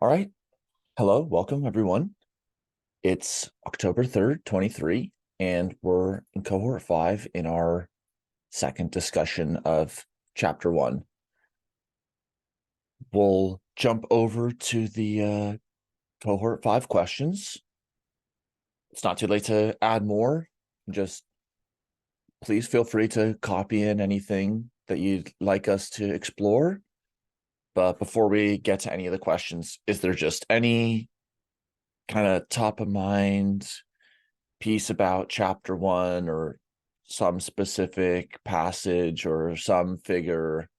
All right. Hello, welcome everyone. It's October 3rd, 23, and we're in cohort 5 in our second discussion of chapter 1. We'll jump over to the cohort 5 questions. It's not too late to add more. Just please feel free to copy in anything that you'd like us to explore. But before we get to any of the questions, is there just any kind of top of mind piece about chapter 1 or some specific passage or some figure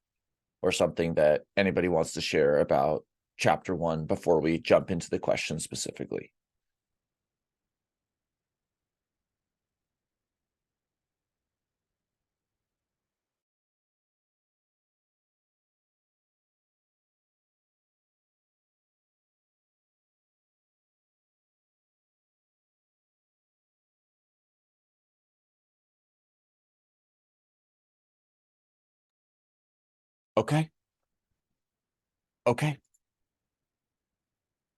or something that anybody wants to share about chapter 1 before we jump into the question specifically? Okay.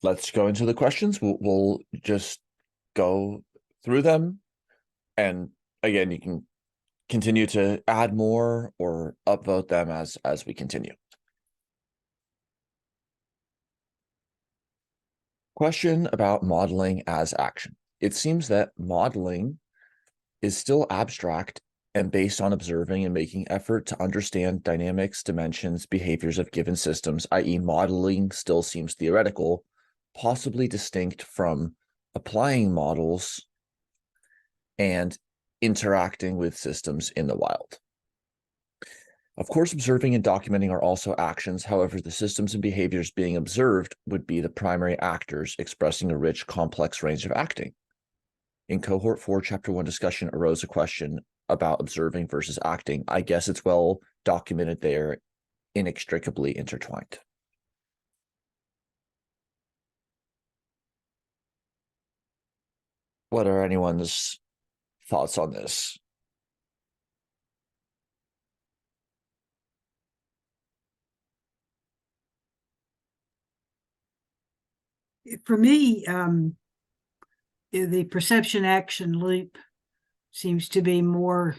Let's go into the questions. We'll just go through them, and again, you can continue to add more or upvote them as we continue. Question about modeling as action. It seems that modeling is still abstract and based on observing and making effort to understand dynamics, dimensions, behaviors of given systems, i.e. modeling still seems theoretical, possibly distinct from applying models and interacting with systems in the wild. Of course, observing and documenting are also actions. However, the systems and behaviors being observed would be the primary actors expressing a rich, complex range of acting. In cohort 4, chapter 1 discussion arose a question about observing versus acting. I guess it's well documented there, inextricably intertwined. What are anyone's thoughts on this? For me, the perception action loop seems to be more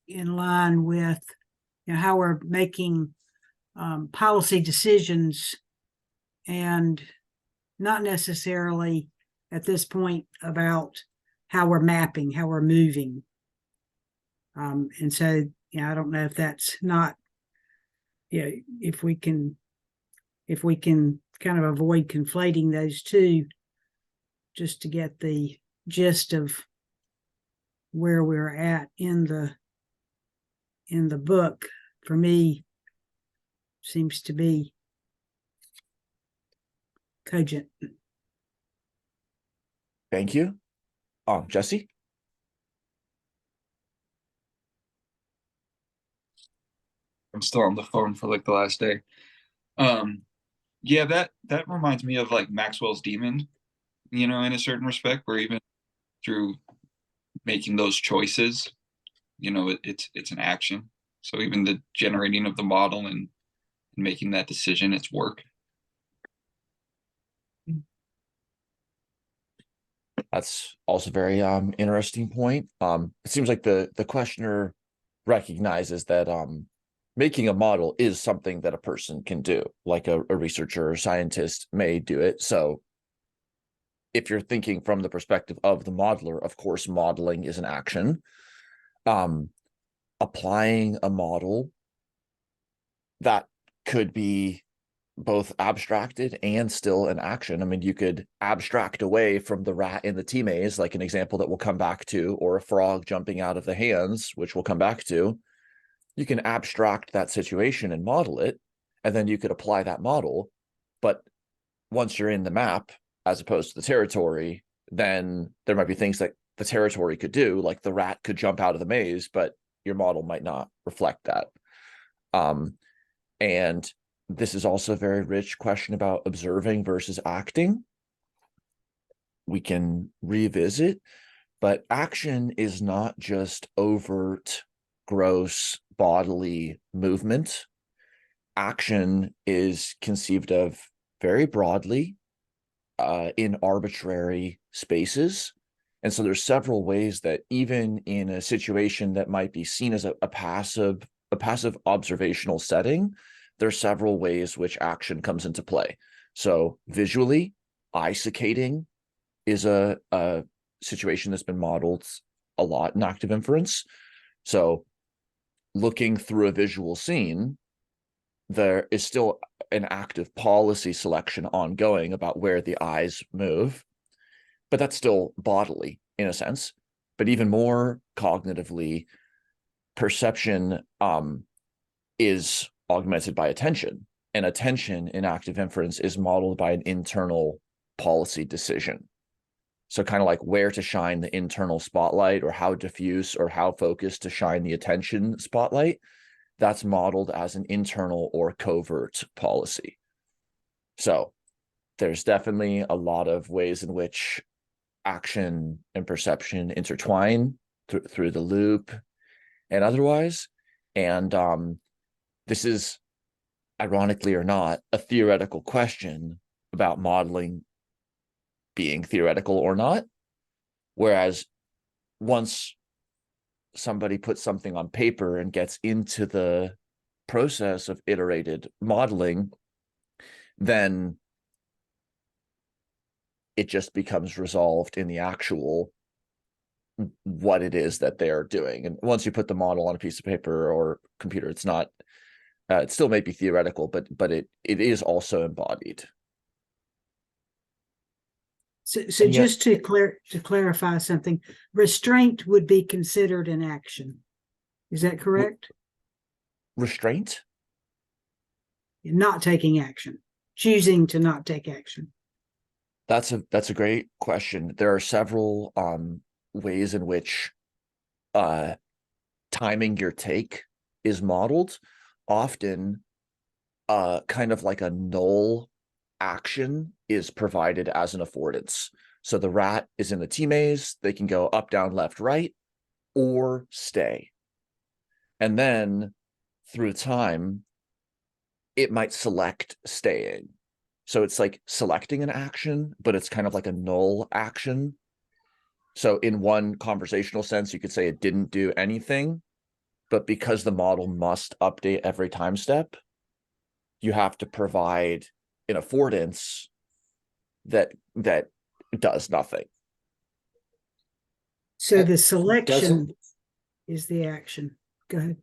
in line with how we're making policy decisions, and not necessarily at this point about how we're mapping, how we're moving. And so, I don't know if that's not, if we can kind of avoid conflating those two, just to get the gist of where we're at in the book. For me, seems to be cogent. Thank you. Jesse? I'm still on the phone for like the last day. Yeah, that reminds me of like Maxwell's demon, in a certain respect, where even through making those choices, it's an action. So even the generating of the model and making that decision, it's work. That's also a very interesting point. It seems like the questioner recognizes that making a model is something that a person can do, like a researcher or scientist may do it. So if you're thinking from the perspective of the modeler, of course, modeling is an action. Applying a model, that could be both abstracted and still an action. I mean, you could abstract away from the rat in the tea maze, like an example that we'll come back to, or a frog jumping out of the hands, which we'll come back to. You can abstract that situation and model it, and then you could apply that model. But once you're in the map, as opposed to the territory, then there might be things that the territory could do, like the rat could jump out of the maze, but your model might not reflect that. And this is also a very rich question about observing versus acting. We can revisit, but action is not just overt, gross bodily movement. Action is conceived of very broadly in arbitrary spaces. And so there's several ways that even in a situation that might be seen as a passive observational setting, there's several ways which action comes into play. So visually, eye saccading is a situation that's been modeled a lot in active inference. So looking through a visual scene, there is still an active policy selection ongoing about where the eyes move, but that's still bodily in a sense. But even more cognitively, perception is augmented by attention, and attention in active inference is modeled by an internal policy decision. So kind of like where to shine the internal spotlight, or how diffuse or how focused to shine the attention spotlight, that's modeled as an internal or covert policy. So there's definitely a lot of ways in which action and perception intertwine through the loop and otherwise. And this is, ironically or not, a theoretical question about modeling being theoretical or not. Whereas once somebody puts something on paper and gets into the process of iterated modeling, then it just becomes resolved in the actual what it is that they're doing. And once you put the model on a piece of paper or computer, it's not, it still may be theoretical, but it is also embodied. So just to clarify something, restraint would be considered an action. Is that correct? Restraint? Not taking action, choosing to not take action. That's a great question. There are several ways in which timing your take is modeled. Often kind of like a null action is provided as an affordance. So the rat is in the T maze, they can go up, down, left, right, or stay. And then through time, it might select staying. So it's like selecting an action, but it's kind of like a null action. So in one conversational sense, you could say it didn't do anything, but because the model must update every time step, you have to provide an affordance that does nothing. So the selection is the action. Go ahead.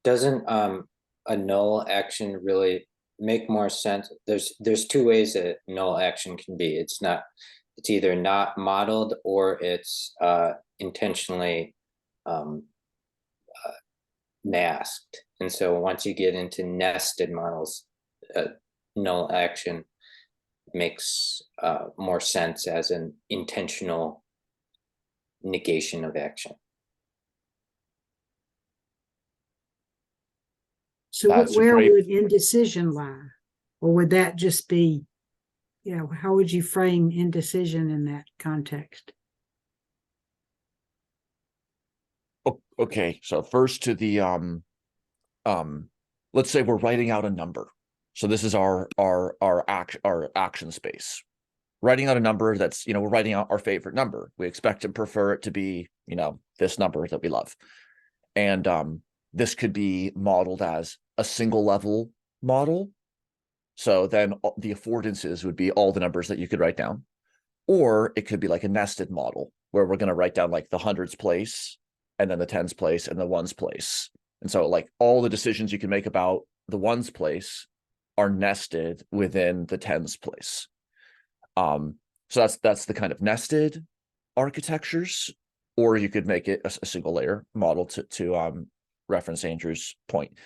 Doesn't a null action really make more sense? There's two ways that null action can be. It's either not modeled or it's intentionally masked. And so once you get into nested models, null action makes more sense as an intentional negation of action. So where would indecision lie? Or would that just be, how would you frame indecision in that context? Okay, so first to the let's say we're writing out a number. So this is our action space. Writing out a number that's, we're writing out our favorite number. We expect and prefer it to be, this number that we love. And this could be modeled as a single level model. So then the affordances would be all the numbers that you could write down. Or it could be like a nested model where we're going to write down like the hundreds place, and then the tens place, and the ones place. And so like all the decisions you can make about the ones place are nested within the tens place. So that's the kind of nested architectures, or you could make it a single layer model to reference Andrew's point.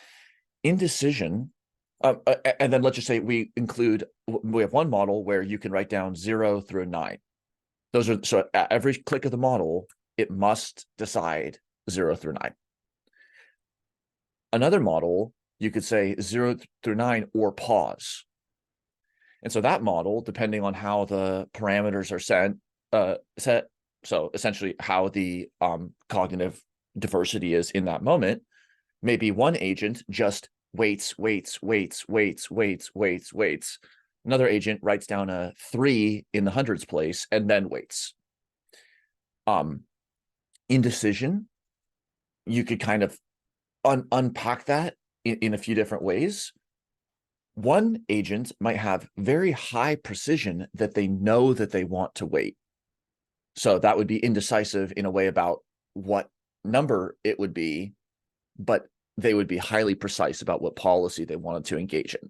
Indecision, and then let's just say we have one model where you can write down 0 through 9. Those are, so at every click of the model, it must decide 0 through 9. Another model, you could say 0 through 9 or pause. And so that model, depending on how the parameters are set, so essentially how the cognitive diversity is in that moment, maybe one agent just waits, Another agent writes down a 3 in the hundreds place and then waits. Indecision, you could kind of unpack that in a few different ways. One agent might have very high precision that they know that they want to wait. So that would be indecisive in a way about what number it would be, but they would be highly precise about what policy they wanted to engage in.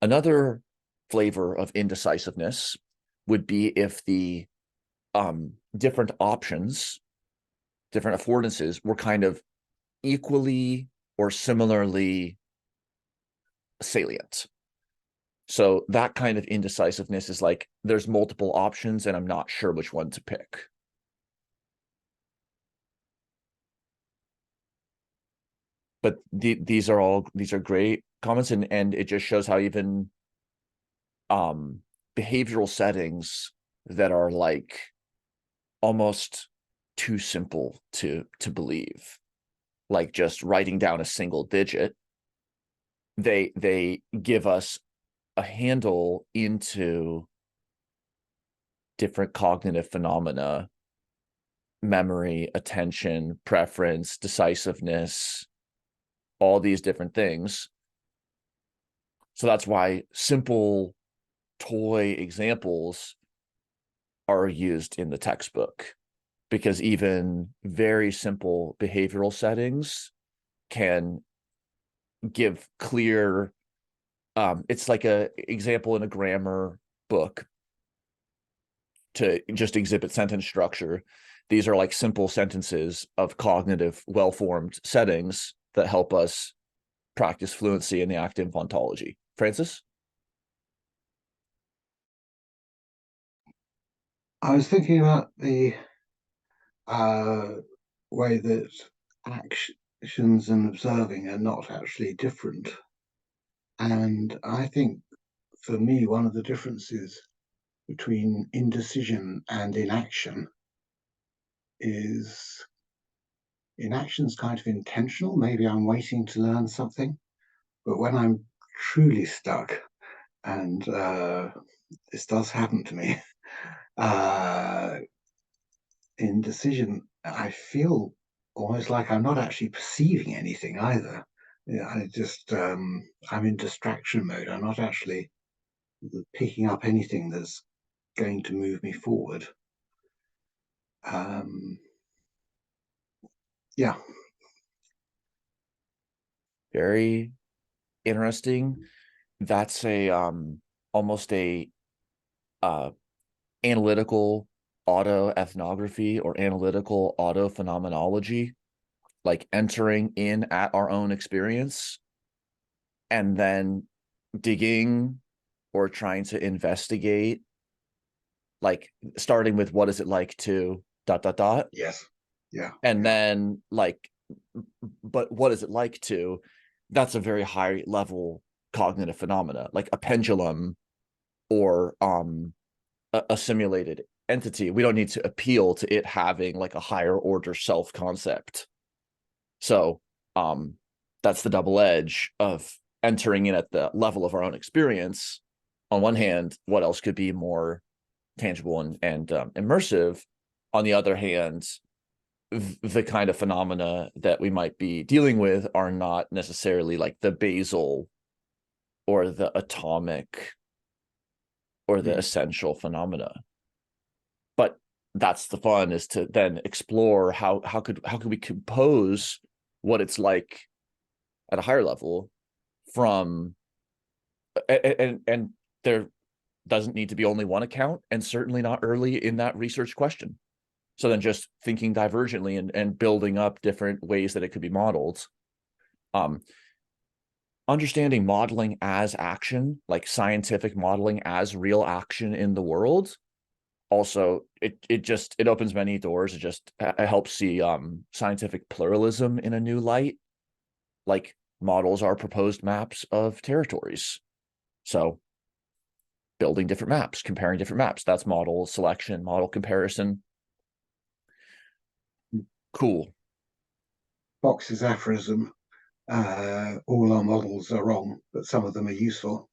Another flavor of indecisiveness would be if the different options, different affordances were kind of equally or similarly salient. So that kind of indecisiveness is like, there's multiple options and I'm not sure which one to pick. But these are great comments, and it just shows how even behavioral settings that are like almost too simple to believe, like just writing down a single digit, they give us a handle into different cognitive phenomena, memory, attention, preference, decisiveness, all these different things. So that's why simple toy examples are used in the textbook, because even very simple behavioral settings can give clear, it's like a example in a grammar book to just exhibit sentence structure. These are like simple sentences of cognitive, well-formed settings that help us practice fluency in the ActInf ontology. Francis? I was thinking about the way that actions and observing are not actually different. And I think for me, one of the differences between indecision and inaction is inaction's kind of intentional. Maybe I'm waiting to learn something, but when I'm truly stuck, and this does happen to me, indecision, I feel almost like I'm not actually perceiving anything either. Yeah, I just I'm in distraction mode. I'm not actually picking up anything that's going to move me forward. Yeah. Very interesting. That's a almost a analytical autoethnography or analytical autophenomenology, like entering in at our own experience and then digging or trying to investigate, like starting with what is it like to ... Yes. Yeah. And yeah. then like, but what is it like to, that's a very high level cognitive phenomena, like a pendulum or a simulated entity. We don't need to appeal to it having like a higher order self concept. So that's the double edge of entering in at the level of our own experience. On one hand, what else could be more tangible and immersive? On the other hand, the kind of phenomena that we might be dealing with are not necessarily like the basal or the atomic or the essential phenomena. But that's the fun, is to then explore how could we compose what it's like at a higher level from, and there doesn't need to be only one account, and certainly not early in that research question. So then just thinking divergently and building up different ways that it could be modeled. Understanding modeling as action, like scientific modeling as real action in the world, also it opens many doors. It just helps see scientific pluralism in a new light. Like models are proposed maps of territories, so building different maps, comparing different maps, that's model selection, model comparison. Cool. Fox's aphorism, all our models are wrong, but some of them are useful.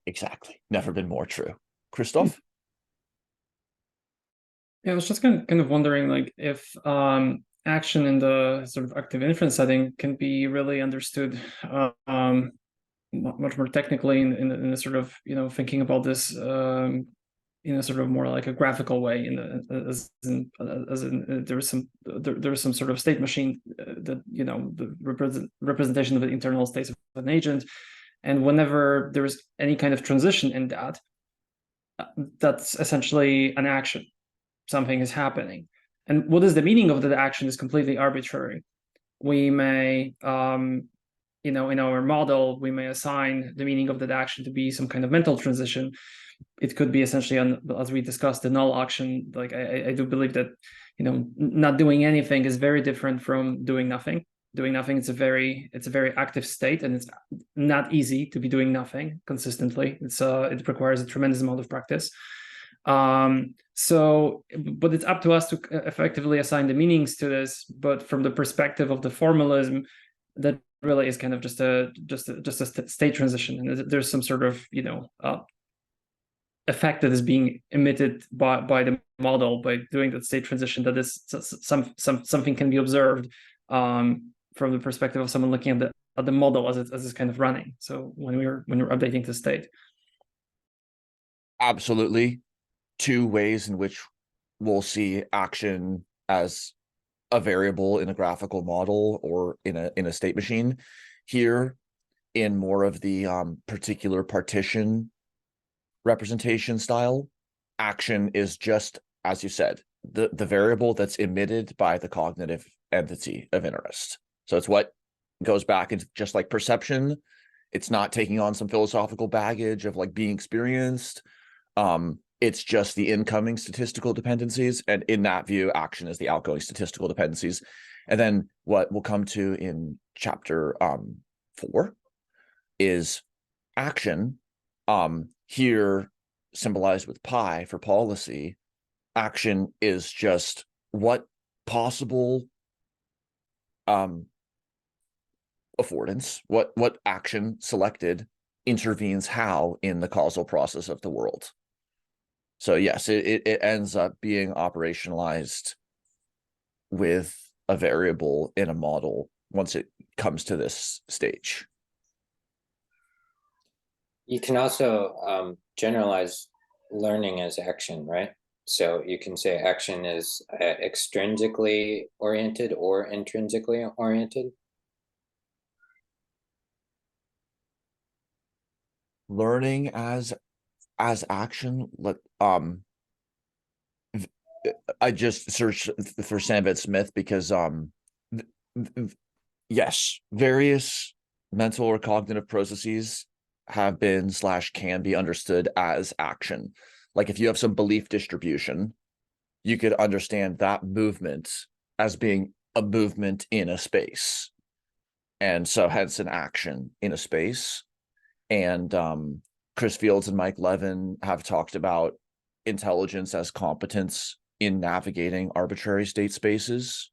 Exactly. Never been more true. Christoph? Yeah, I was just kind of wondering, like, if action in the sort of active inference setting can be really understood much more technically in a sort of, thinking about this in a sort of more like a graphical way, as in there's some sort of state machine that, the representation of the internal states of an agent, and whenever there's any kind of transition in that, that's essentially an action. Something is happening, and what is the meaning of that action is completely arbitrary. We may in our model, we may assign the meaning of that action to be some kind of mental transition. It could be essentially, as we discussed, the null action. Like I do believe that, not doing anything is very different from doing nothing. Doing nothing, it's a very active state, and it's not easy to be doing nothing consistently. It requires a tremendous amount of practice. But it's up to us to effectively assign the meanings to this. But from the perspective of the formalism, that really is kind of just a state transition, and there's some sort of effect that is being emitted by the model by doing that state transition. That is something can be observed from the perspective of someone looking at the model as it's kind of running. So when we're updating the state, Absolutely. Two ways in which we'll see action as a variable in a graphical model or in a state machine. Here, in more of the particular partition representation style, action is just, as you said, the variable that's emitted by the cognitive entity of interest. So it's what goes back into, just like perception, it's not taking on some philosophical baggage of like being experienced. It's just the incoming statistical dependencies, and in that view, action is the outgoing statistical dependencies. And then what we'll come to in chapter 4 is action, here symbolized with pi for policy. Action is just what possible affordance, what action selected intervenes how in the causal process of the world. So yes, it ends up being operationalized with a variable in a model once it comes to this stage. You can also generalize learning as action, right? So you can say action is extrinsically oriented or intrinsically oriented. Learning as action, I just searched for Sandvet Smith because yes, various mental or cognitive processes have been / can be understood as action. Like if you have some belief distribution, you could understand that movement as being a movement in a space, and so hence an action in a space. And Chris Fields and Mike Levin have talked about intelligence as competence in navigating arbitrary state spaces.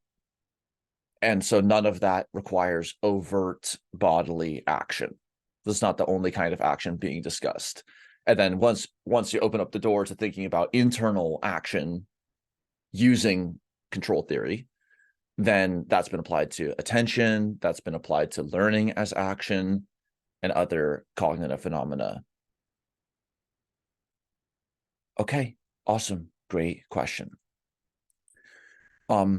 And so none of that requires overt bodily action. That's not the only kind of action being discussed. And then once you open up the door to thinking about internal action using control theory, then that's been applied to attention, that's been applied to learning as action, and other cognitive phenomena. Okay, awesome, great question. Okay.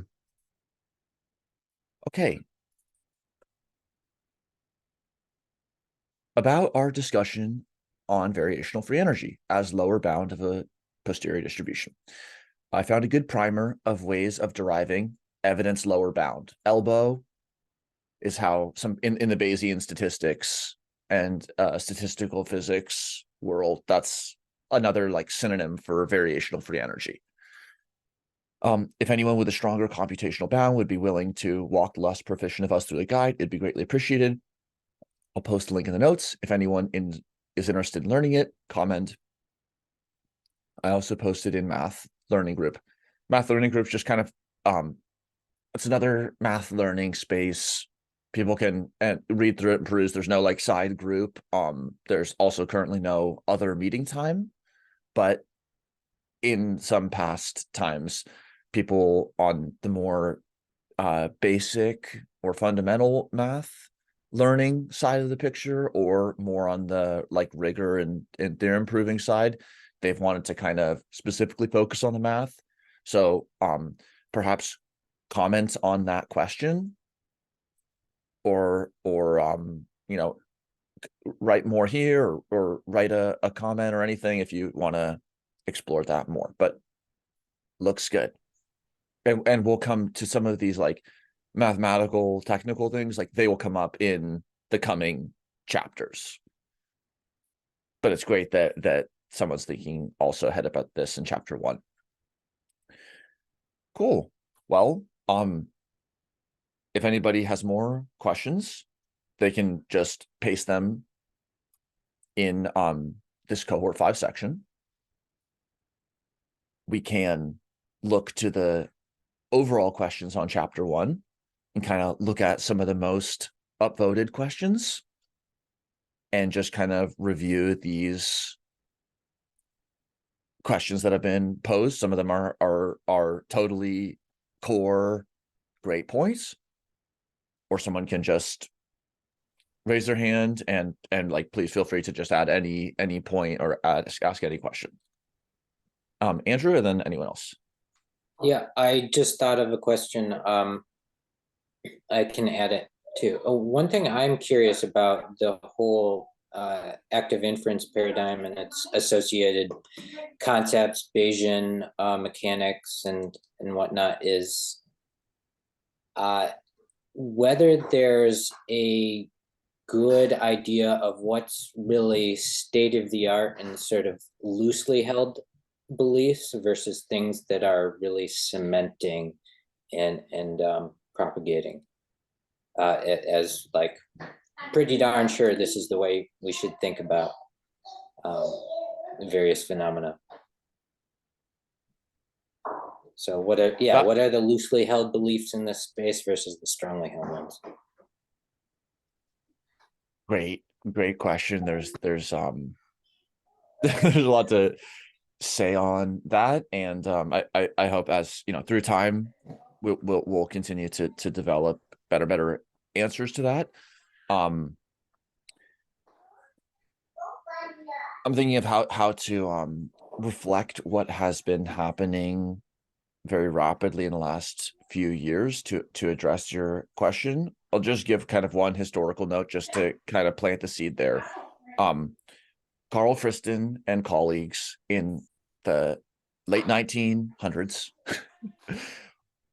About our discussion on variational free energy as lower bound of a posterior distribution. I found a good primer of ways of deriving evidence lower bound. Elbow is how some in the Bayesian statistics and statistical physics world, that's another like synonym for variational free energy. If anyone with a stronger computational bound would be willing to walk the less proficient of us through the guide, it'd be greatly appreciated. I'll post a link in the notes. If anyone is interested in learning it, comment. I also posted in math learning group. Math learning group is just kind of, it's another math learning space people can read through it and peruse. There's no like side group. There's also currently no other meeting time, but in some past times, people on the more basic or fundamental math learning side of the picture, or more on the like rigor and theorem proving side, they've wanted to kind of specifically focus on the math. So perhaps comments on that question, or you know, write more here, or write a comment or anything if you want to explore that more. But looks good. And we'll come to some of these like mathematical technical things, like they will come up in the coming chapters. But it's great that someone's thinking also ahead about this in chapter 1. Cool. Well, if anybody has more questions, they can just paste them in this cohort 5 section. We can look to the overall questions on chapter 1 and kind of look at some of the most upvoted questions and just kind of review these questions that have been posed. Some of them are totally core great points, or someone can just raise their hand and like, please feel free to just add any point or ask any question. Andrew, and then anyone else. Yeah, I just thought of a question. I can add it too. One thing I'm curious about the whole active inference paradigm and its associated concepts, Bayesian mechanics and whatnot, is whether there's a good idea of what's really state of the art and sort of loosely held beliefs versus things that are really cementing and propagating as like pretty darn sure this is the way we should think about various phenomena. So what are the loosely held beliefs in this space versus the strongly held ones? Great question. There's there's a lot to say on that, and I hope, as you know, through time we'll continue to develop better answers to that. I'm thinking of how to reflect what has been happening very rapidly in the last few years to address your question. I'll just give kind of one historical note just to kind of plant the seed there. Karl Friston and colleagues in the late 1900s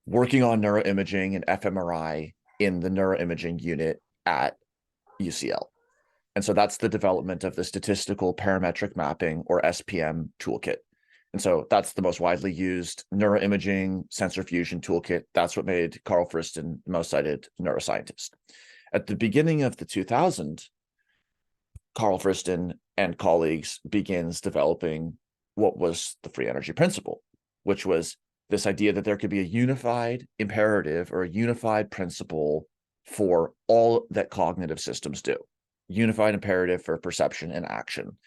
working on neuroimaging and fMRI in the neuroimaging unit at UCL. And so that's the development of the statistical parametric mapping, or SPM, toolkit. And so that's the most widely used neuroimaging sensor fusion toolkit. That's what made Karl Friston the most cited neuroscientist. At the beginning of the 2000s, Karl Friston and colleagues begins developing what was the free energy principle, which was this idea that there could be a unified imperative or a unified principle for all that cognitive systems do, unified imperative for perception and action.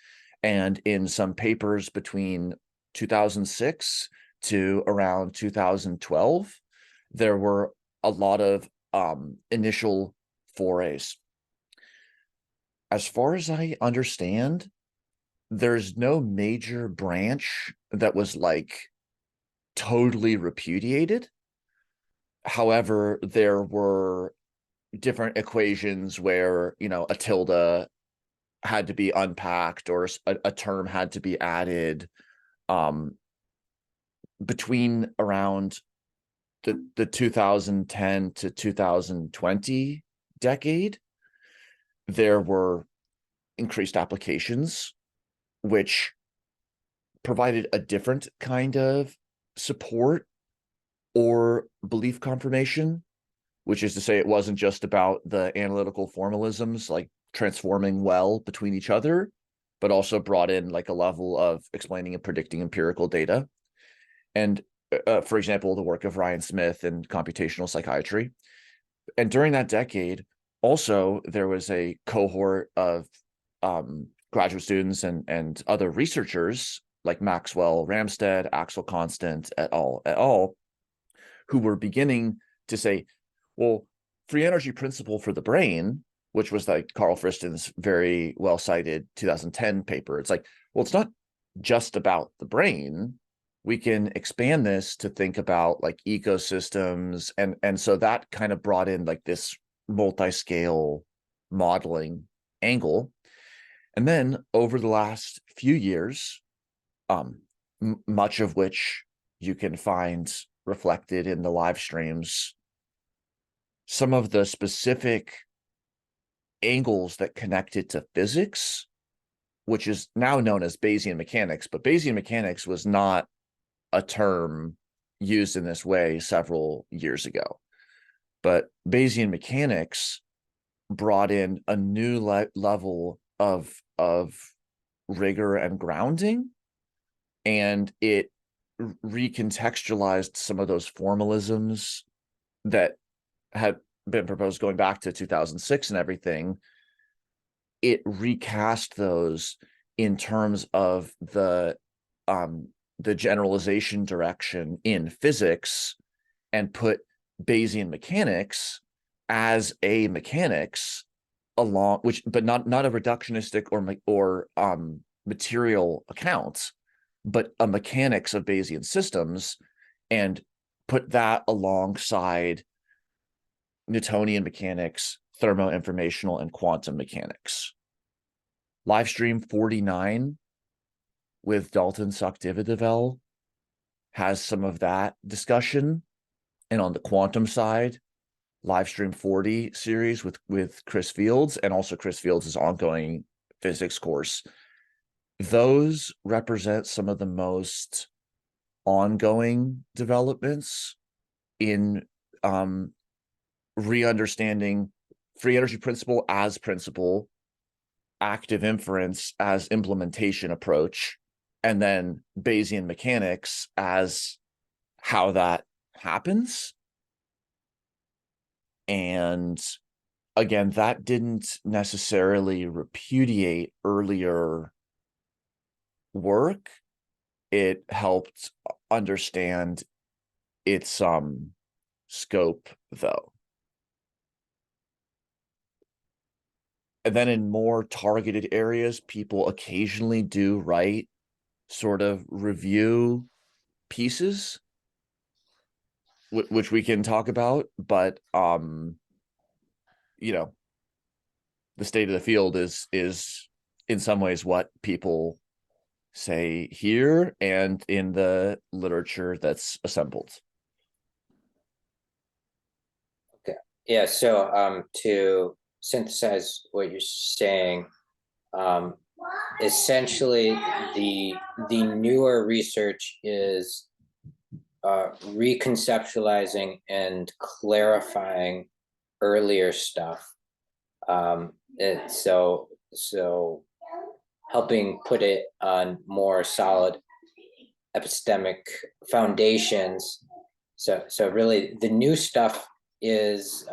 And in some papers between 2006 to around 2012, there were a lot of initial forays. As far as I understand, there's no major branch that was like totally repudiated. However, there were different equations where, you know, a tilde had to be unpacked or a term had to be added. Between around the 2010 to 2020 decade, there were increased applications which provided a different kind of support or belief confirmation, which is to say it wasn't just about the analytical formalisms like transforming well between each other, but also brought in like a level of explaining and predicting empirical data. And for example, the work of Ryan Smith in computational psychiatry. And during that decade, also, there was a cohort of graduate students and other researchers like Maxwell Ramstad, Axel Constant, et al., who were beginning to say, well, free energy principle for the brain, which was like Karl Friston's very well cited 2010 paper. It's like, well, it's not just about the brain. We can expand this to think about like ecosystems. And so that kind of brought in like this multi-scale modeling angle. And then over the last few years, much of which you can find reflected in the live streams, some of the specific angles that connect it to physics, which is now known as Bayesian mechanics, but Bayesian mechanics was not a term used in this way several years ago. But Bayesian mechanics brought in a new level of rigor and grounding, and it recontextualized some of those formalisms that had been proposed going back to 2006 and everything. It recast those in terms of the generalization direction in physics, and put Bayesian mechanics as a mechanics along, which, but not a reductionistic or material account, but a mechanics of Bayesian systems, and put that alongside Newtonian mechanics, thermo-informational, and quantum mechanics. Livestream 49 with Dalton Sachs-Dividevel has some of that discussion. And on the quantum side, Livestream 40 series with Chris Fields, and also Chris Fields' ongoing physics course. Those represent some of the most ongoing developments in re-understanding free energy principle as principle, active inference as implementation approach, and then Bayesian mechanics as how that happens. And again, that didn't necessarily repudiate earlier work. It helped understand its scope, though. And then in more targeted areas, people occasionally do write sort of review pieces, which we can talk about, but you know, the state of the field is in some ways what people say here and in the literature that's assembled. Okay. Yeah. So to synthesize what you're saying, essentially the newer research is reconceptualizing and clarifying earlier stuff. So helping put it on more solid epistemic foundations. So really the new stuff is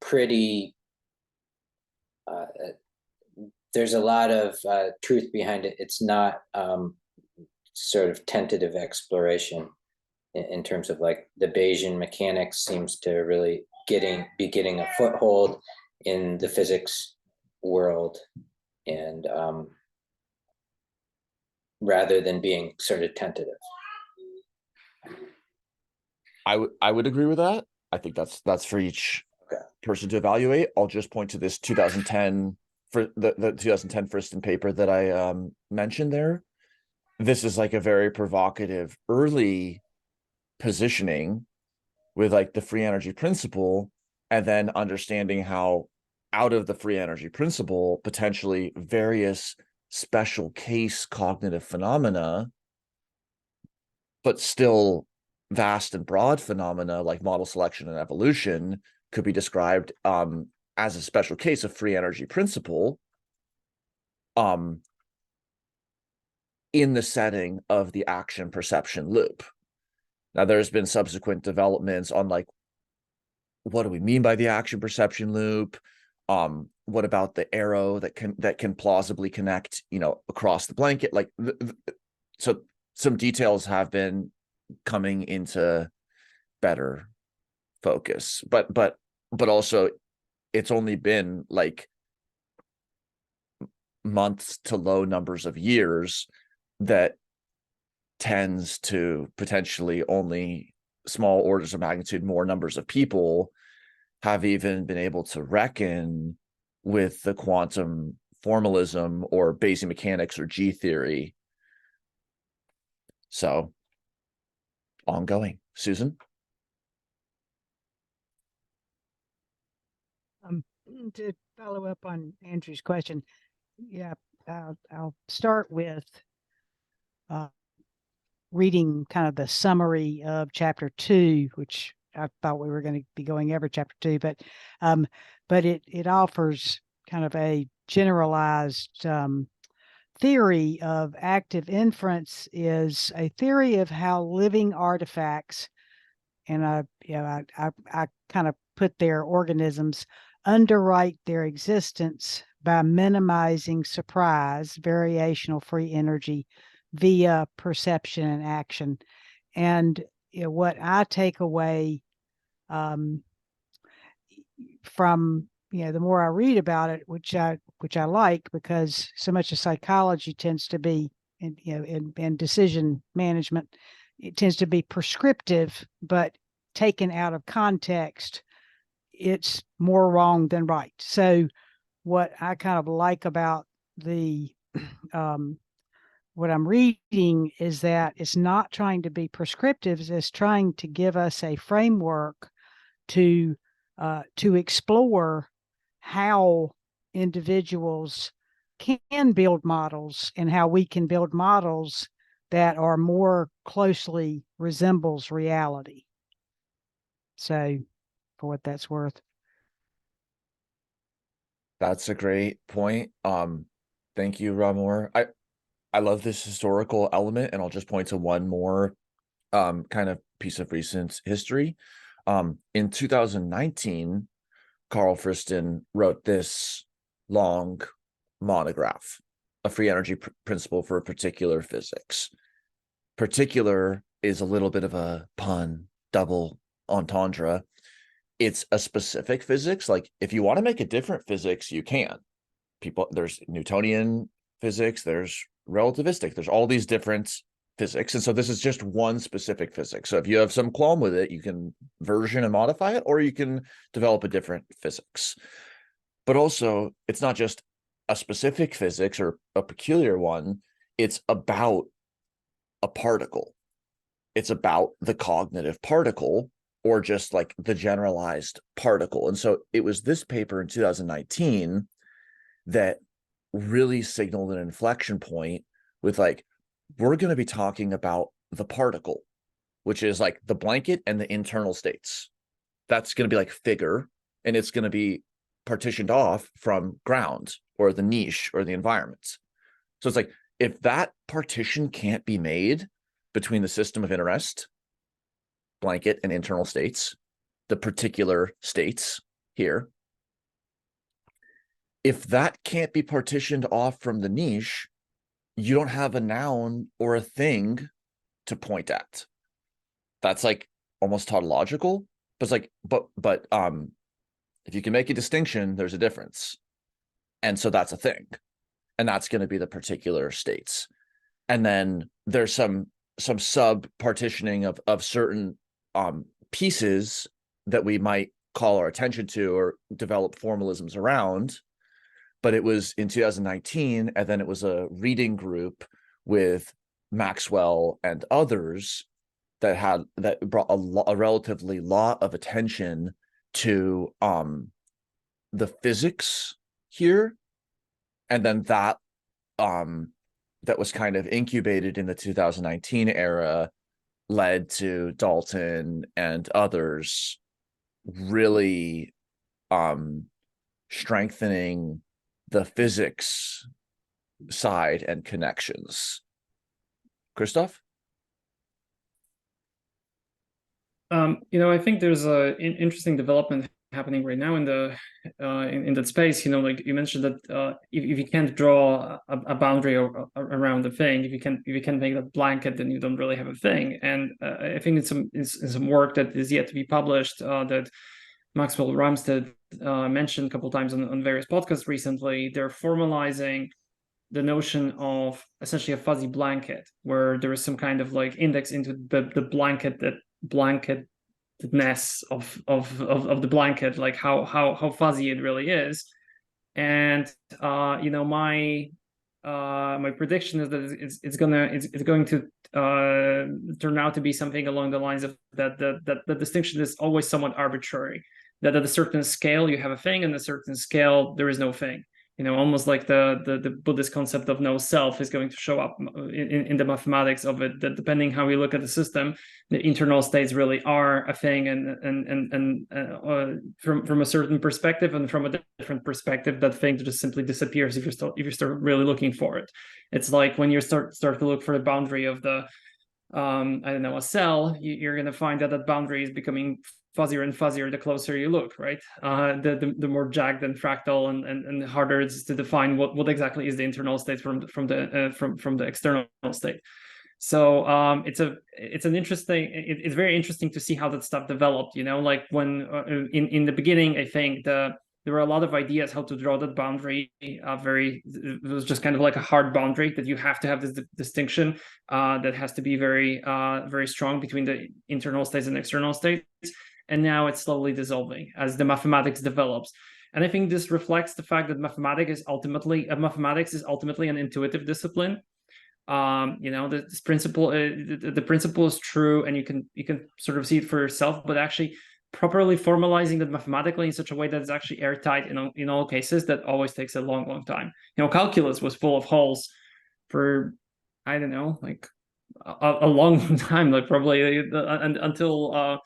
pretty, there's a lot of truth behind it. It's not sort of tentative exploration in terms of like the Bayesian mechanics seems to really be getting a foothold in the physics world, and rather than being sort of tentative. I would agree with that. I think that's for each person to evaluate. I'll just point to this 2010 for the 2010 Friston paper that I mentioned there. This is like a very provocative early positioning with like the free energy principle, and then understanding how out of the free energy principle, potentially various special case cognitive phenomena, but still vast and broad phenomena like model selection and evolution could be described as a special case of free energy principle in the setting of the action perception loop. Now, there's been subsequent developments on like what do we mean by the action perception loop? What about the arrow that can plausibly connect, across the blanket? Like, so some details have been coming into better focus, but also it's only been like months to low numbers of years that tends to potentially only small orders of magnitude more numbers of people have even been able to reckon with the quantum formalism or Bayesian mechanics or G theory. So ongoing. Susan? To follow up on Andrew's question, yeah, I'll start with reading kind of the summary of chapter 2, which I thought we were going to be going over chapter 2, but it offers kind of a generalized theory of active inference is a theory of how living artifacts, and I kind of put their organisms, underwrite their existence by minimizing surprise, variational free energy via perception and action. And what I take away from the more I read about it, which I like, because so much of psychology tends to be in decision management, it tends to be prescriptive, but taken out of context, it's more wrong than right. So what I kind of like about the what I'm reading is that it's not trying to be prescriptive, it's trying to give us a framework to explore how individuals can build models and how we can build models that are more closely resembles reality. So, for what that's worth. That's a great point. Thank you, Ramor. I love this historical element, and I'll just point to one more kind of piece of recent history. In 2019, Karl Friston wrote this long monograph, A Free Energy Principle for a Particular Physics. Particular is a little bit of a pun, double entendre. It's a specific physics. Like, if you want to make a different physics, you can. There's Newtonian physics, there's relativistic, there's all these different physics. And so this is just one specific physics. So if you have some qualm with it, you can version and modify it, or you can develop a different physics. But also, it's not just a specific physics or a peculiar one. It's about a particle. It's about the cognitive particle, or just like the generalized particle. And so it was this paper in 2019 that really signaled an inflection point with like, we're going to be talking about the particle, which is like the blanket and the internal states. That's going to be like figure, and it's going to be partitioned off from ground or the niche or the environment. So it's like, if that partition can't be made between the system of interest, blanket, and internal states, the particular states here, if that can't be partitioned off from the niche, you don't have a noun or a thing to point at. That's like almost tautological, but it's like, but if you can make a distinction, there's a difference. And so that's a thing. And that's going to be the particular states. And then there's some sub partitioning of certain pieces that we might call our attention to or develop formalisms around. But it was in 2019, and then it was a reading group with Maxwell and others that brought a relatively lot of attention to the physics here. And then that was kind of incubated in the 2019 era, led to Dalton and others really strengthening the physics side and connections. Christoph? I think there's a interesting development happening right now in the in that space. Like you mentioned that if you can't draw a boundary around the thing, if you can make that blanket, then you don't really have a thing. And I think it's some work that is yet to be published that Maxwell Ramstead mentioned a couple times on various podcasts recently. They're formalizing the notion of essentially a fuzzy blanket, where there is some kind of like index into the blanketness of the blanket, like how fuzzy it really is. And my prediction is that it's going to turn out to be something along the lines of that the distinction is always somewhat arbitrary, that at a certain scale you have a thing, and at a certain scale there is no thing. Almost like the Buddhist concept of no self is going to show up in the mathematics of it, that depending how we look at the system, the internal states really are a thing, and from a certain perspective, and from a different perspective, that thing just simply disappears if you start really looking for it. It's like when you start to look for the boundary of the I don't know, a cell, you're going to find that that boundary is becoming fuzzier and fuzzier the closer you look, right? The more jagged and fractal and harder it's to define what exactly is the internal state from the external state. So it's very interesting to see how that stuff developed. Like when in the beginning, I think there were a lot of ideas how to draw that boundary. It was just kind of like a hard boundary that you have to have this distinction that has to be very very strong between the internal states and external states. And now it's slowly dissolving as the mathematics develops. And I think this reflects the fact that mathematics is ultimately an intuitive discipline. This principle, the principle is true, and you can sort of see it for yourself, but actually properly formalizing that mathematically in such a way that it's actually airtight in all cases, that always takes a long time. Calculus was full of holes for, I don't know, like a long time, like probably until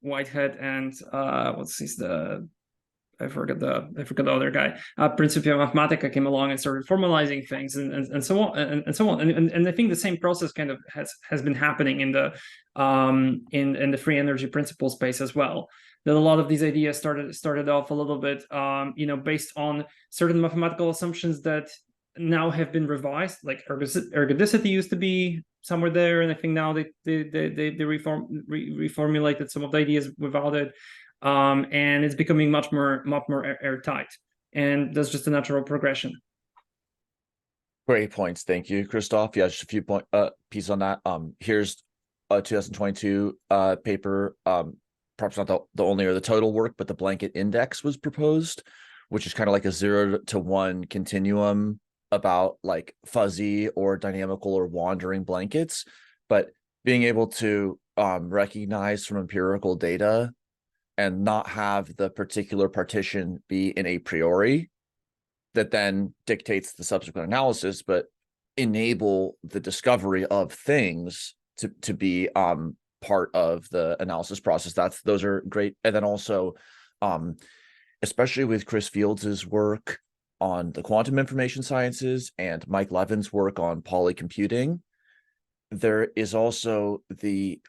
Whitehead and I forgot the other guy. Principia Mathematica came along and started formalizing things and so on and so on. And I think the same process kind of has been happening in the free energy principle space as well. That a lot of these ideas started off a little bit based on certain mathematical assumptions that now have been revised. Like ergodicity used to be somewhere there, and I think now they reformulated some of the ideas without it. And it's becoming much more airtight, and that's just a natural progression. Great points, thank you, Christoph. Yeah, just a few pieces on that. Here's a 2022 paper. Perhaps not the only or the total work, but the blanket index was proposed, which is kind of like a 0 to 1 continuum about like fuzzy or dynamical or wandering blankets, but being able to recognize from empirical data and not have the particular partition be an a priori that then dictates the subsequent analysis, but enable the discovery of things to be part of the analysis process. Those are great. And then also, especially with Chris Fields's work on the quantum information sciences and Mike Levin's work on polycomputing, there is also the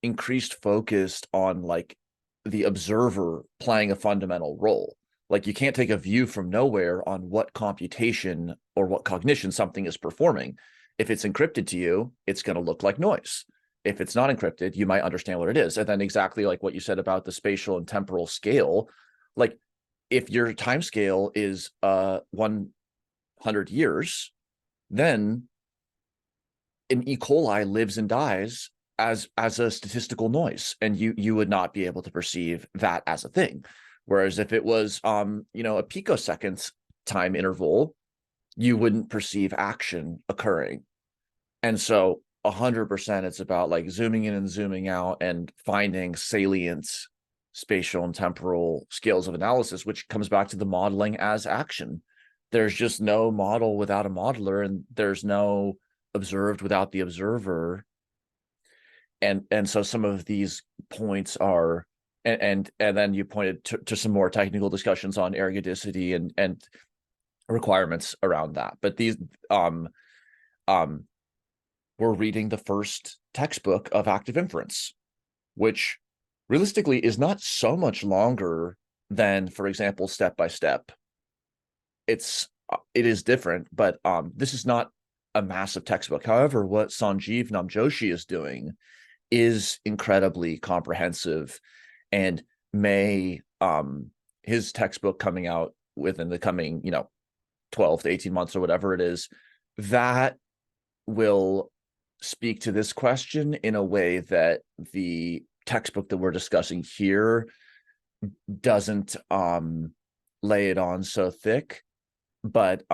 increased focus on like the observer playing a fundamental role. Like you can't take a view from nowhere on what computation or what cognition something is performing. If it's encrypted to you, it's going to look like noise. If it's not encrypted, you might understand what it is. And then exactly like what you said about the spatial and temporal scale, like if your time scale is 100 years, then an E. coli lives and dies as a statistical noise, and you would not be able to perceive that as a thing. Whereas if it was a picosecond time interval, you wouldn't perceive action occurring. And so 100% it's about like zooming in and zooming out and finding salient spatial and temporal scales of analysis, which comes back to the modeling as action. There's just no model without a modeler, and there's no observed without the observer. And so some of these points are, and then you pointed to some more technical discussions on ergodicity and requirements around that. But these we're reading the first textbook of active inference, which realistically is not so much longer than, for example, step by step. It is different, but this is not a massive textbook. However, what Sanjeev Namjoshi is doing is incredibly comprehensive, and may his textbook coming out within the coming 12 to 18 months or whatever it is, that will speak to this question in a way that the textbook that we're discussing here doesn't lay it on so thick. But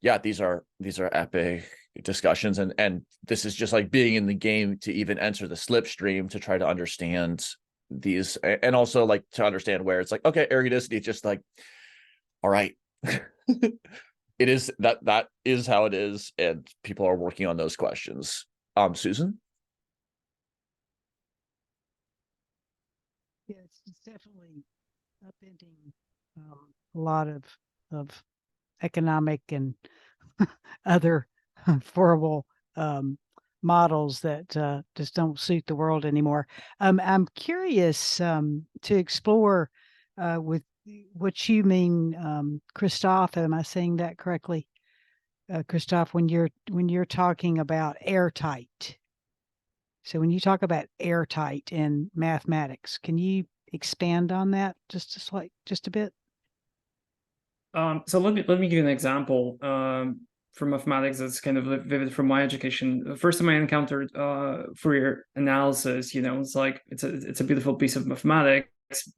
yeah, these are epic discussions, and this is just like being in the game to even enter the slipstream to try to understand these, and also like to understand where it's like, okay, ergodicity, just like, all right, it is that is how it is, and people are working on those questions. Susan? Yeah, it's definitely upending a lot of economic and other horrible models that just don't suit the world anymore. I'm curious to explore with what you mean, Christoph. Am I saying that correctly, Christoph? When you're talking about airtight. So when you talk about airtight in mathematics, can you expand on that just a bit? So let me give you an example from mathematics that's kind of vivid from my education. The first time I encountered Fourier analysis, it's like it's a beautiful piece of mathematics,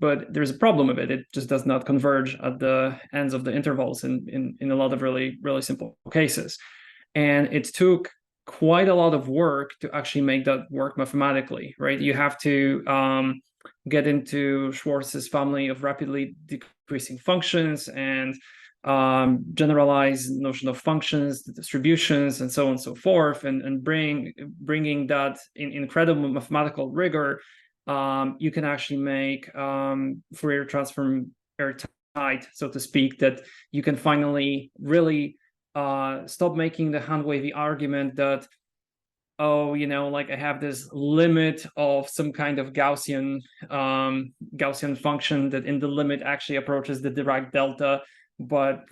but there's a problem with it. It just does not converge at the ends of the intervals in a lot of really simple cases, and it took quite a lot of work to actually make that work mathematically, right? You have to get into Schwarz's family of rapidly decreasing functions and generalize notion of functions, the distributions, and so on and so forth, and bringing that in incredible mathematical rigor, you can actually make Fourier transform airtight, so to speak, that you can finally really stop making the hand-wavy argument that, oh, like I have this limit of some kind of Gaussian function that in the limit actually approaches the Dirac delta, but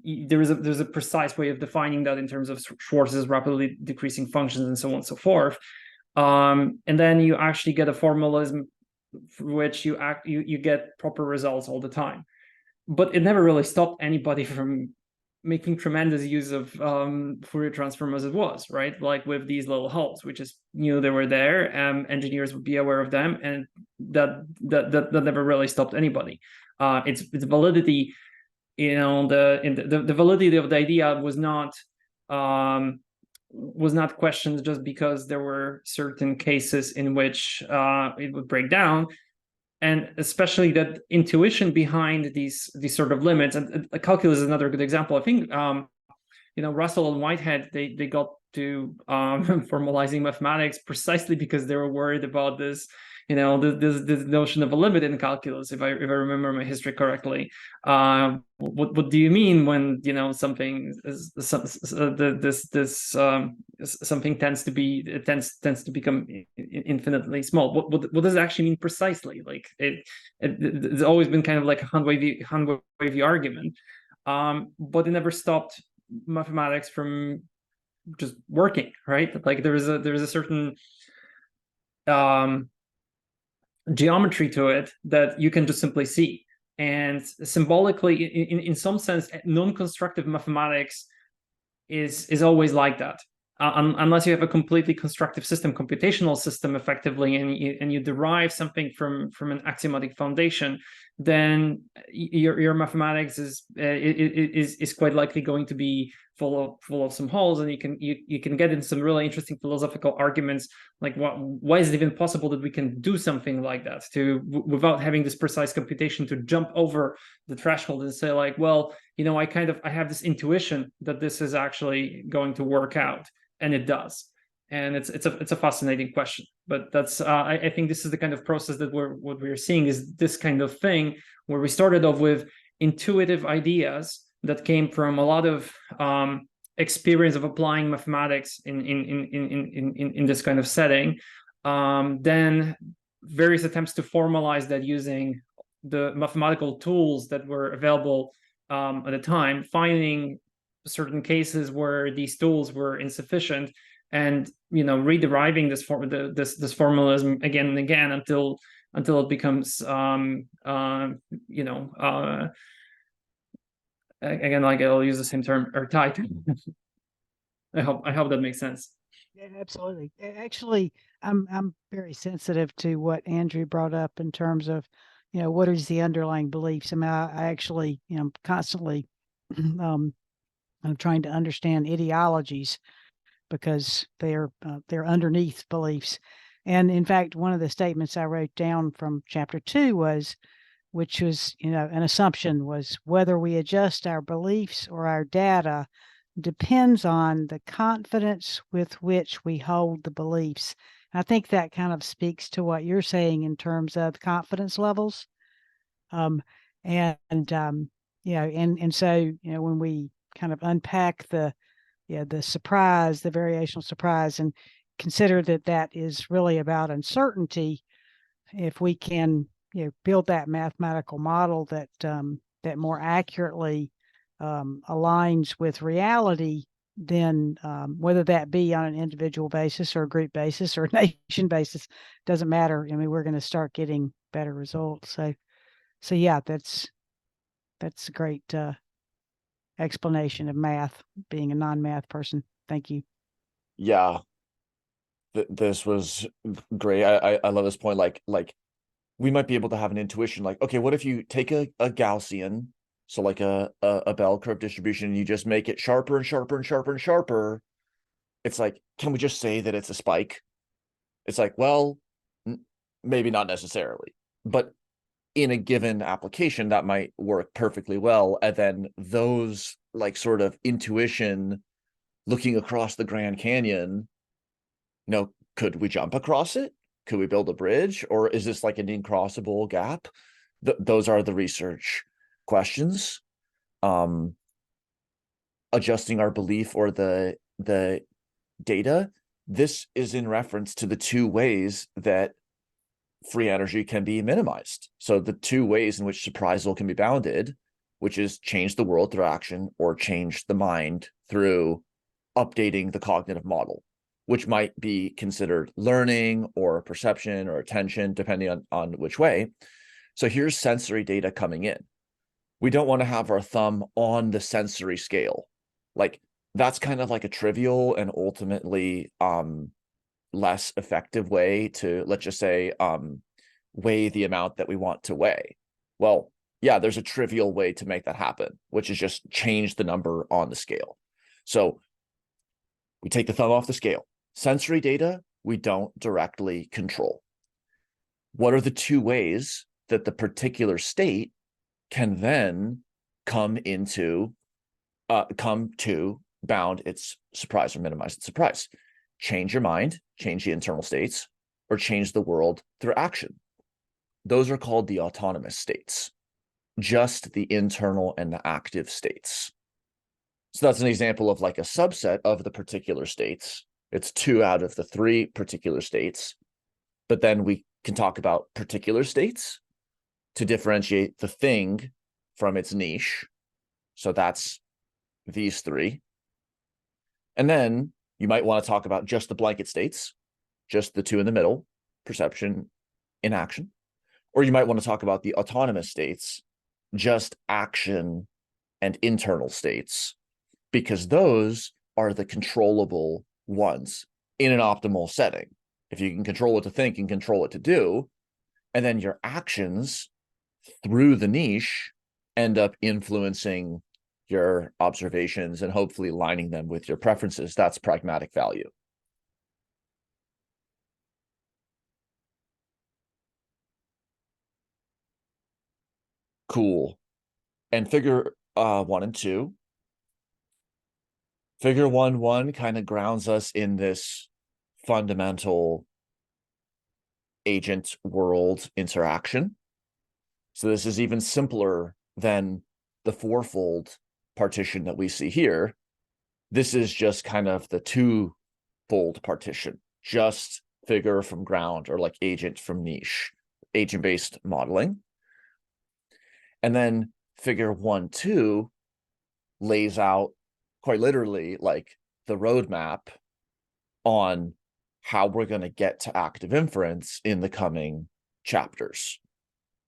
there's a precise way of defining that in terms of Schwarz's rapidly decreasing functions and so on and so forth. And then you actually get a formalism for which you get proper results all the time. But it never really stopped anybody from making tremendous use of Fourier transform as it was, right? Like with these little holes, we just knew they were there, engineers would be aware of them, and that never really stopped anybody. Its validity, the validity of the idea was not questioned just because there were certain cases in which it would break down. And especially that intuition behind these sort of limits, and calculus is another good example. I think Russell and Whitehead, they got to formalizing mathematics precisely because they were worried about this, this notion of a limit in calculus. If I remember my history correctly, what do you mean when something something tends to become infinitely small? What does it actually mean precisely? Like it's always been kind of like a hand wavy argument, but it never stopped mathematics from just working, right? Like there's a certain geometry to it that you can just simply see, and symbolically, in some sense, non-constructive mathematics is always like that, unless you have a completely constructive system, computational system, effectively, and you derive something from an axiomatic foundation, then your mathematics is quite likely going to be full of some holes, and you can get into some really interesting philosophical arguments, like why is it even possible that we can do something like that without having this precise computation to jump over the threshold and say, like, well, I have this intuition that this is actually going to work out, and it does. And it's a fascinating question, but that's I think this is the kind of process that what we're seeing is this kind of thing where we started off with intuitive ideas that came from a lot of experience of applying mathematics in this kind of setting. Then various attempts to formalize that using the mathematical tools that were available at the time, finding certain cases where these tools were insufficient, and rederiving this formalism again and again until it becomes again, like I'll use the same term, airtight. I hope that makes sense. Yeah, absolutely. Actually, I'm very sensitive to what Andrew brought up in terms of, what is the underlying beliefs. I mean, I actually, constantly, I'm trying to understand ideologies because they're underneath beliefs. And in fact, one of the statements I wrote down from chapter 2 which was, an assumption, was whether we adjust our beliefs or our data depends on the confidence with which we hold the beliefs. I think that kind of speaks to what you're saying in terms of confidence levels. So, when we kind of unpack the surprise, the variational surprise, and consider that is really about uncertainty, if we can, build that mathematical model that more accurately aligns with reality, then whether that be on an individual basis or a group basis or a nation basis, doesn't matter. I mean, we're going to start getting better results. So yeah, that's a great explanation of math, being a non-math person. Thank you. Yeah, this was great. I love this point. Like we might be able to have an intuition, like, okay, what if you take a Gaussian, so like a bell curve distribution, and you just make it sharper and sharper and sharper and sharper? It's like, can we just say that it's a spike? It's like, well, maybe not necessarily, but in a given application that might work perfectly well. And then those like sort of intuition, looking across the Grand Canyon, could we jump across it? Could we build a bridge? Or is this like an incrossable gap? Those are the research questions. Adjusting our belief or the data. This is in reference to the two ways that free energy can be minimized. So the two ways in which surprisal can be bounded, which is change the world through action or change the mind through updating the cognitive model, which might be considered learning or perception or attention, depending on which way. So here's sensory data coming in. We don't want to have our thumb on the sensory scale. Like, that's kind of like a trivial and ultimately less effective way to, let's just say, weigh the amount that we want to weigh. Well, yeah, there's a trivial way to make that happen, which is just change the number on the scale. So we take the thumb off the scale. Sensory data, we don't directly control. What are the two ways that the particular state can then come to bound its surprise or minimize its surprise? Change your mind, change the internal states, or change the world through action. Those are called the autonomous states, just the internal and the active states. So that's an example of like a subset of the particular states. It's 2 out of the 3 particular states. But then we can talk about particular states to differentiate the thing from its niche. So that's these 3. And then you might want to talk about just the blanket states, just the 2 in the middle, perception, inaction. Or you might want to talk about the autonomous states, just action and internal states, because those are the controllable ones in an optimal setting. If you can control what to think and control what to do, and then your actions through the niche end up influencing your observations and hopefully lining them with your preferences, that's pragmatic value. Cool. And figure 1 and 2. Figure 1-1 kind of grounds us in this fundamental agent world interaction. So this is even simpler than the 4-fold partition that we see here. this is just kind of the two-fold partition, just figure from ground, or like agent from niche, agent-based modeling. And then figure 1-2 lays out quite literally like the roadmap on how we're going to get to active inference in the coming chapters.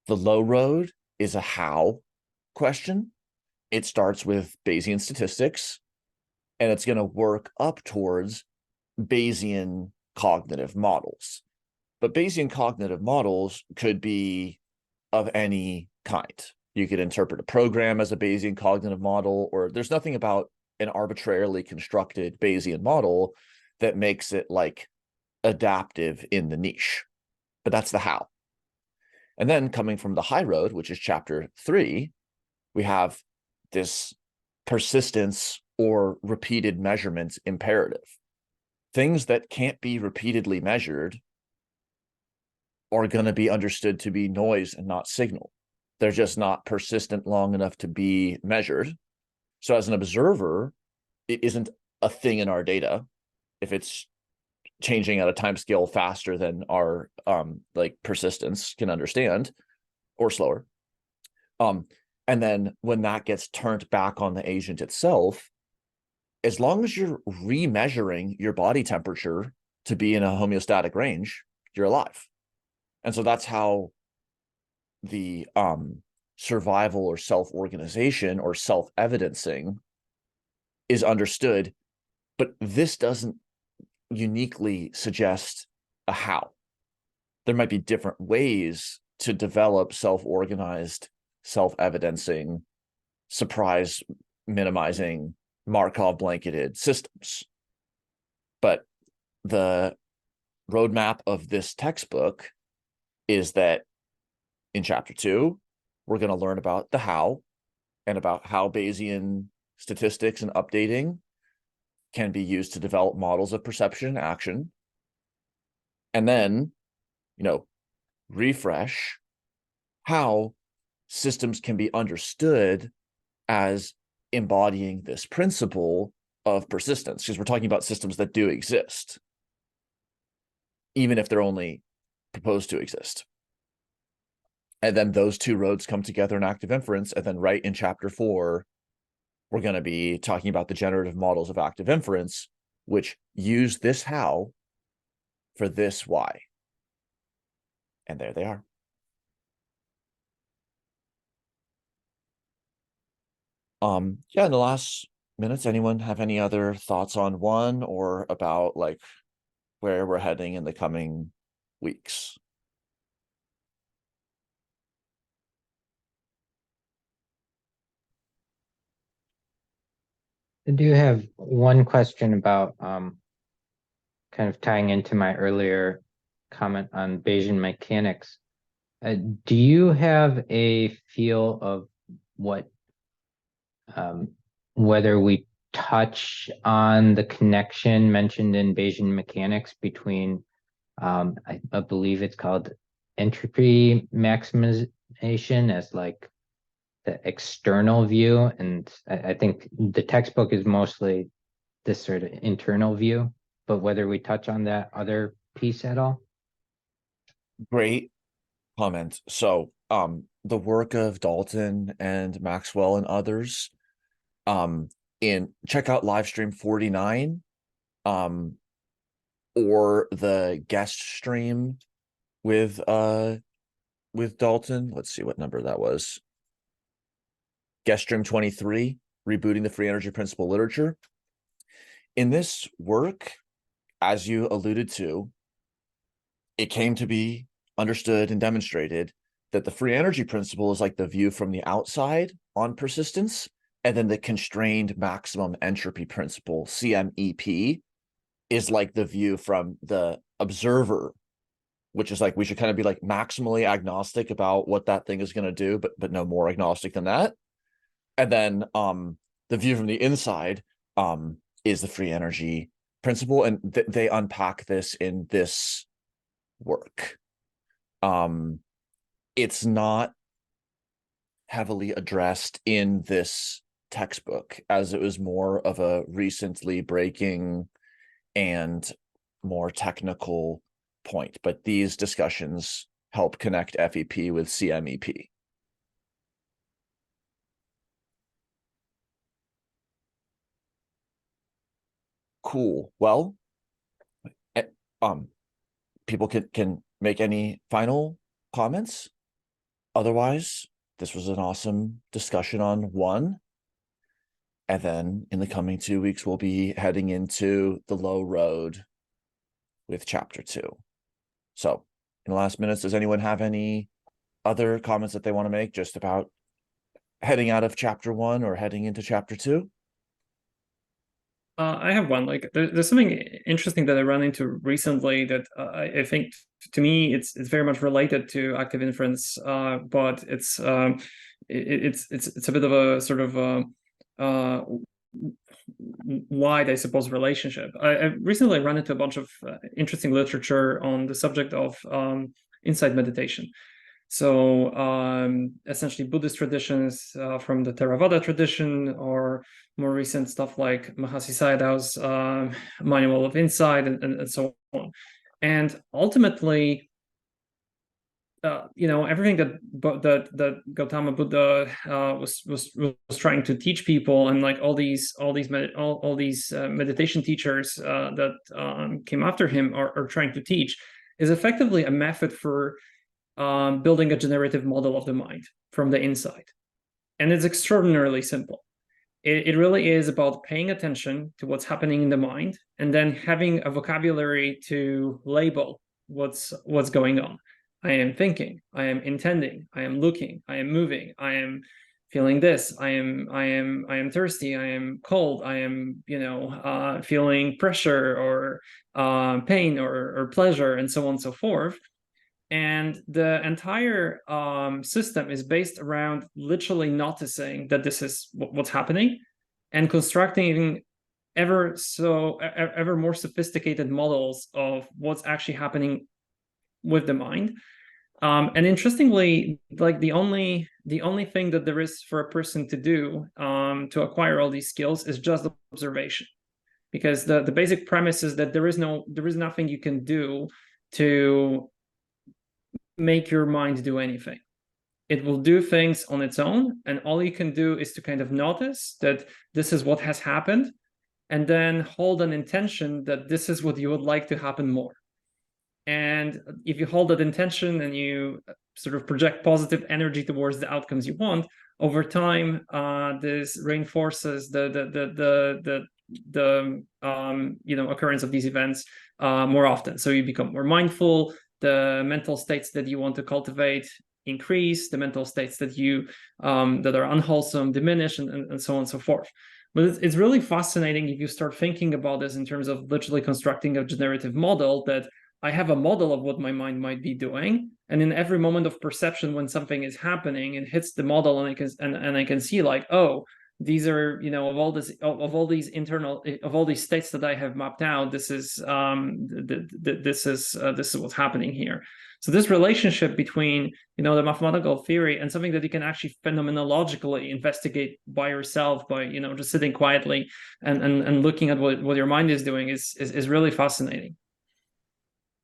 The low road is a how question. It starts with Bayesian statistics, and it's going to work up towards Bayesian cognitive models. But Bayesian cognitive models could be of any kind. You could interpret a program as a Bayesian cognitive model, or there's nothing about an arbitrarily constructed Bayesian model that makes it like adaptive in the niche. But that's the how. And then coming from the high road, which is chapter 3, we have this persistence or repeated measurements imperative. Things that can't be repeatedly measured are going to be understood to be noise and not signal. They're just not persistent long enough to be measured. So as an observer, it isn't a thing in our data if it's changing at a time scale faster than our like persistence can understand, or slower. And then when that gets turned back on the agent itself, as long as you're remeasuring your body temperature to be in a homeostatic range, you're alive. And so that's how the survival or self-organization or self-evidencing is understood. But this doesn't uniquely suggest a how. There might be different ways to develop self-organized, self-evidencing, surprise minimizing, Markov blanketed systems. But the roadmap of this textbook is that in chapter 2, we're going to learn about the how, and about how Bayesian statistics and updating can be used to develop models of perception and action. And then, refresh how systems can be understood as embodying this principle of persistence, because we're talking about systems that do exist, even if they're only proposed to exist. And then those two roads come together in active inference. And then right in chapter 4, we're going to be talking about the generative models of active inference, which use this how for this why. And there they are. Yeah, in the last minutes, anyone have any other thoughts on one, or about like where we're heading in the coming weeks? I do have one question about kind of tying into my earlier comment on Bayesian mechanics. Do you have a feel of what whether we touch on the connection mentioned in Bayesian mechanics between I believe it's called entropy maximization as like the external view, and I think the textbook is mostly this sort of internal view, but whether we touch on that other piece at all? Great comment. So the work of Dalton and Maxwell and others, check out livestream 49, or the guest stream with Dalton. Let's see what number that was. Guest stream 23, rebooting the free energy principle literature. In this work, as you alluded to, it came to be understood and demonstrated that the free energy principle is like the view from the outside on persistence, and then the constrained maximum entropy principle, CMEP, is like the view from the observer, which is like we should kind of be like maximally agnostic about what that thing is going to do, but no more agnostic than that. And then the view from the inside is the free energy principle, and they unpack this in this work. It's not heavily addressed in this textbook, as it was more of a recently breaking and more technical point. But these discussions help connect FEP with CMEP. Cool. Well, people can make any final comments. Otherwise, this was an awesome discussion on 1. And then in the coming 2 weeks, we'll be heading into the low road with chapter 2. So in the last minutes, does anyone have any other comments that they want to make just about heading out of chapter 1 or heading into chapter 2? I have one. Like, there's something interesting that I ran into recently that I think, to me, it's very much related to active inference, but it's a bit of a sort of wide, I suppose, relationship. I recently ran into a bunch of interesting literature on the subject of insight meditation. So essentially Buddhist traditions from the Theravada tradition, or more recent stuff like Mahasi Sayadaw's Manual of Insight, and so on. And ultimately, everything that Gautama Buddha was trying to teach people, and like all these meditation teachers that came after him are trying to teach, is effectively a method for building a generative model of the mind from the inside. And it's extraordinarily simple. It really is about paying attention to what's happening in the mind, and then having a vocabulary to label what's going on. I am thinking, I am intending, I am looking, I am moving, I am feeling this, I am thirsty, I am cold, I am feeling pressure or pain or pleasure, and so on and so forth. And the entire system is based around literally noticing that this is what's happening, and constructing ever more sophisticated models of what's actually happening with the mind. And interestingly, like the only thing that there is for a person to do to acquire all these skills is just observation, because the basic premise is that there is nothing you can do to make your mind do anything. It will do things on its own, and all you can do is to kind of notice that this is what has happened, and then hold an intention that this is what you would like to happen more. And if you hold that intention and you sort of project positive energy towards the outcomes you want, over time, this reinforces the occurrence of these events more often. So you become more mindful. The mental states that you want to cultivate increase. The mental states that that are unwholesome diminish, and so on and so forth. But it's really fascinating if you start thinking about this in terms of literally constructing a generative model, that I have a model of what my mind might be doing, and in every moment of perception when something is happening, it hits the model, and I can see like, oh, these are, of all these states that I have mapped out, this is what's happening here. So this relationship between the mathematical theory and something that you can actually phenomenologically investigate by yourself, by just sitting quietly and looking at what your mind is doing is really fascinating.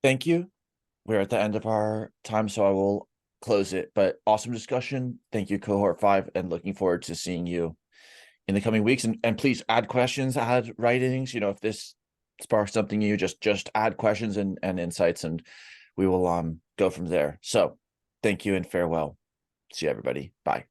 Thank you. We're at the end of our time, so I will close it. But awesome discussion. Thank you, Cohort 5, and looking forward to seeing you in the coming weeks. And please add questions, add writings. If this sparks something new, just add questions and insights, and we will go from there. So thank you and farewell. See you, everybody. Bye.